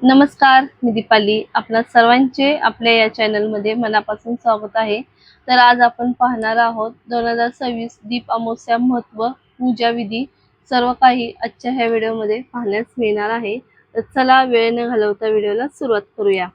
नमस्कार, मी दीपाली. आपणा सर्वांचे आपल्या या चॅनलमध्ये मनापासून स्वागत आहे. तर आज आपण पाहणार आहोत 2026 दीप अमावस्या महत्त्व, पूजा विधी सर्व काही आजच्या ह्या व्हिडिओमध्ये पाहण्यास मिळणार आहे. तर चला वेळ न घालवता व्हिडिओला सुरुवात करूया.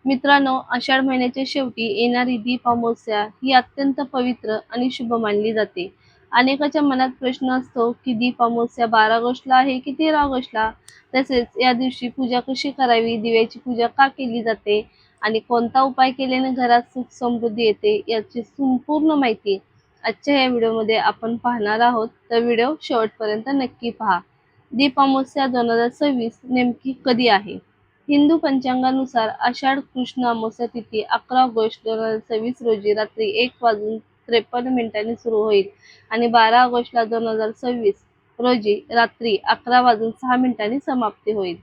मित्रांनो, आषाढ महिन्याच्या शेवटी येणारी दीप अमावस्या ही अत्यंत पवित्र आणि शुभ मानली जाते. अनेकाच्या मनात प्रश्न असतो की दीप अमावस्या 12 ऑगस्टला आहे की 13 ऑगस्टला. तसेच या दिवशी पूजा कशी करावी, दिव्याची पूजा का केली जाते आणि कोणता उपाय केल्याने घरात सुख समृद्धी येते याची संपूर्ण माहिती आजच्या या व्हिडिओमध्ये आपण पाहणार आहोत. तर व्हिडिओ शेवटपर्यंत नक्की पहा. दीप अमावस्या 2026 नेमकी कधी आहे? हिंदू पंचांगानुसार आषाढ कृष्ण अमावस्या तिथी 11 ऑगस्ट 2026 रोजी रात्री 1:53 सुरू होईल आणि 12 ऑगस्टला 2026 रोजी रात्री 11:06 समाप्ती होईल.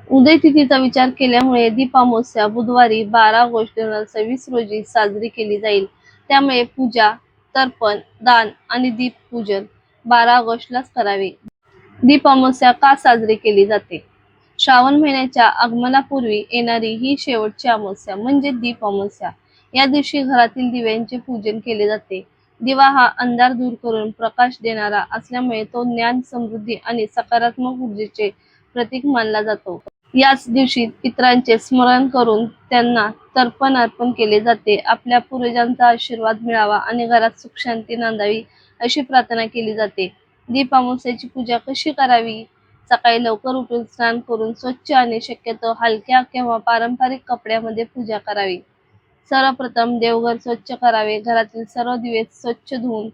उदय तिथीचा विचार केल्यामुळे दीप अमावस्या बुधवारी 12 ऑगस्ट 2026 रोजी साजरी केली जाईल. त्यामुळे पूजा, तर्पण, दान आणि दीप पूजन 12 ऑगस्टलाच करावे. दीप अमावस्या का साजरी केली जाते? श्रावण महिन्याच्या आगमनापूर्वी येणारी ही शेवटची अमावस्या म्हणजे दीप अमावस्या. या दिवशी घरातील दिव्यांचे पूजन केले जाते. दिवा हा अंधार दूर करून प्रकाश देणारा असल्यामुळे तो ज्ञान, समृद्धी आणि सकारात्मक ऊर्जेचे प्रतीक मानला जातो. याच दिवशी पितरांचे स्मरण करून त्यांना तर्पण अर्पण केले जाते. आपल्या पूर्वजांचा आशीर्वाद मिळावा आणि घरात सुख शांती नांदावी अशी प्रार्थना केली जाते. दीप अमावस्येची पूजा कशी करावी? सकाळी लवकर उठून स्नान करून स्वच्छ आणि शक्यतो हलक्या किंवा पारंपरिक कपड्यामध्ये पूजा करावी. सर्वप्रथम देवघर स्वच्छ करावे. घरातील सर्व दिवे स्वच्छ धुवून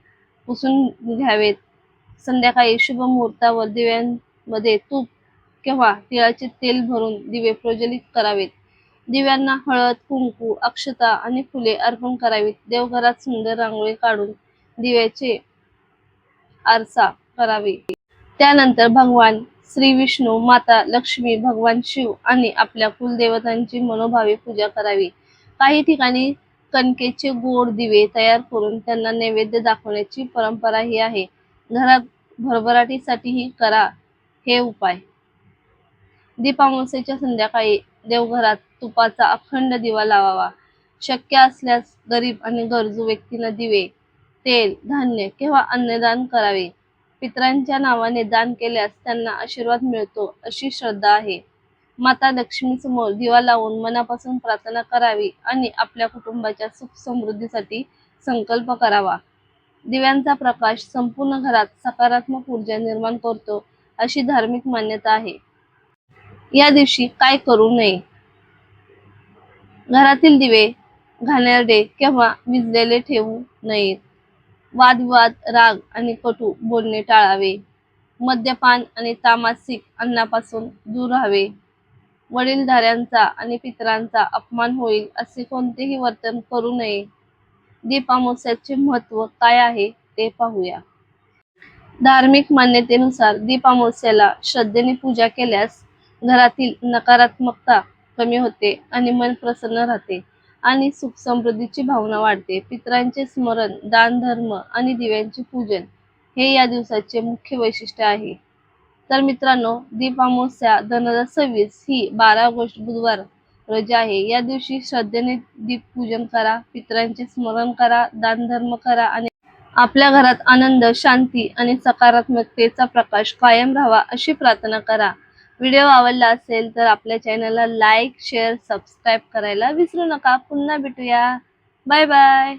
पुसून घ्यावेत. संध्याकाळी शुभ मुहूर्तावर दिव्यांमध्ये तूप किंवा तिळाचे तेल भरून दिवे प्रज्वलित करावेत. दिव्यांना हळद, कुंकू, अक्षता आणि फुले अर्पण करावीत. देवघरात सुंदर रांगोळी काढून दिव्याचे आरसा करावी. त्यानंतर भगवान श्री विष्णू, माता लक्ष्मी, भगवान शिव आणि आपल्या कुलदेवतांची मनोभावे पूजा करावी. काही ठिकाणी कणकेचे गोड दिवे तयार करून त्यांना नैवेद्य दाखवण्याची परंपराही आहे. घरात भरभराटीसाठीही करा हे उपाय. दीप अमावस्येच्या संध्याकाळी देवघरात तुपाचा अखंड दिवा लावावा. शक्य असल्यास गरीब आणि गरजू व्यक्तींना दिवे, तेल, धान्य किंवा अन्नदान करावे. पितरांच्या नावाने दान केल्यास त्यांना आशीर्वाद मिळतो अशी श्रद्धा आहे. माता लक्ष्मीसमोर दिवा लावून मनापासून प्रार्थना करावी आणि आपल्या कुटुंबाच्या सुख समृद्धीसाठी संकल्प करावा. दिव्यांचा प्रकाश संपूर्ण घरात सकारात्मक ऊर्जा निर्माण करतो अशी धार्मिक मान्यता आहे. या दिवशी काय करू नये? घरातील दिवे घाणेरडे किंवा विझलेले ठेवू नयेत. वादविवाद, राग आणि कटू बोलणे टाळावे. मद्यपान आणि तामसिक अन्नापासून दूर राहावे. वडीलधाऱ्यांचा आणि पितरांचा अपमान होईल असे कोणतेही वर्तन करू नये. दीप अमावस्येचे महत्त्व काय आहे ते पाहूया. धार्मिक मान्यतेनुसार दीप अमावस्येला श्रद्धेने पूजा केल्यास घरातील नकारात्मकता कमी होते आणि मन प्रसन्न राहते आणि सुख समृद्धीची भावना वाढते. पितरांचे स्मरण, दान धर्म आणि दिव्यांचे पूजन हे या दिवसाचे मुख्य वैशिष्ट्य आहे. तर मित्रांनो, दीप अमावस्या 2026 ही 12 ऑगस्ट बुधवार रोजी आहे. या दिवशी श्रद्धेने दीप पूजन करा, पितरांचे स्मरण करा, दान धर्म करा आणि आपल्या घरात आनंद, शांती आणि सकारात्मकतेचा प्रकाश कायम राहावा अशी प्रार्थना करा. व्हिडिओ आवडला असेल तर आपल्या चॅनलला लाईक, शेअर, सबस्क्राईब करायला विसरू नका. पुन्हा भेटूया. Bye bye.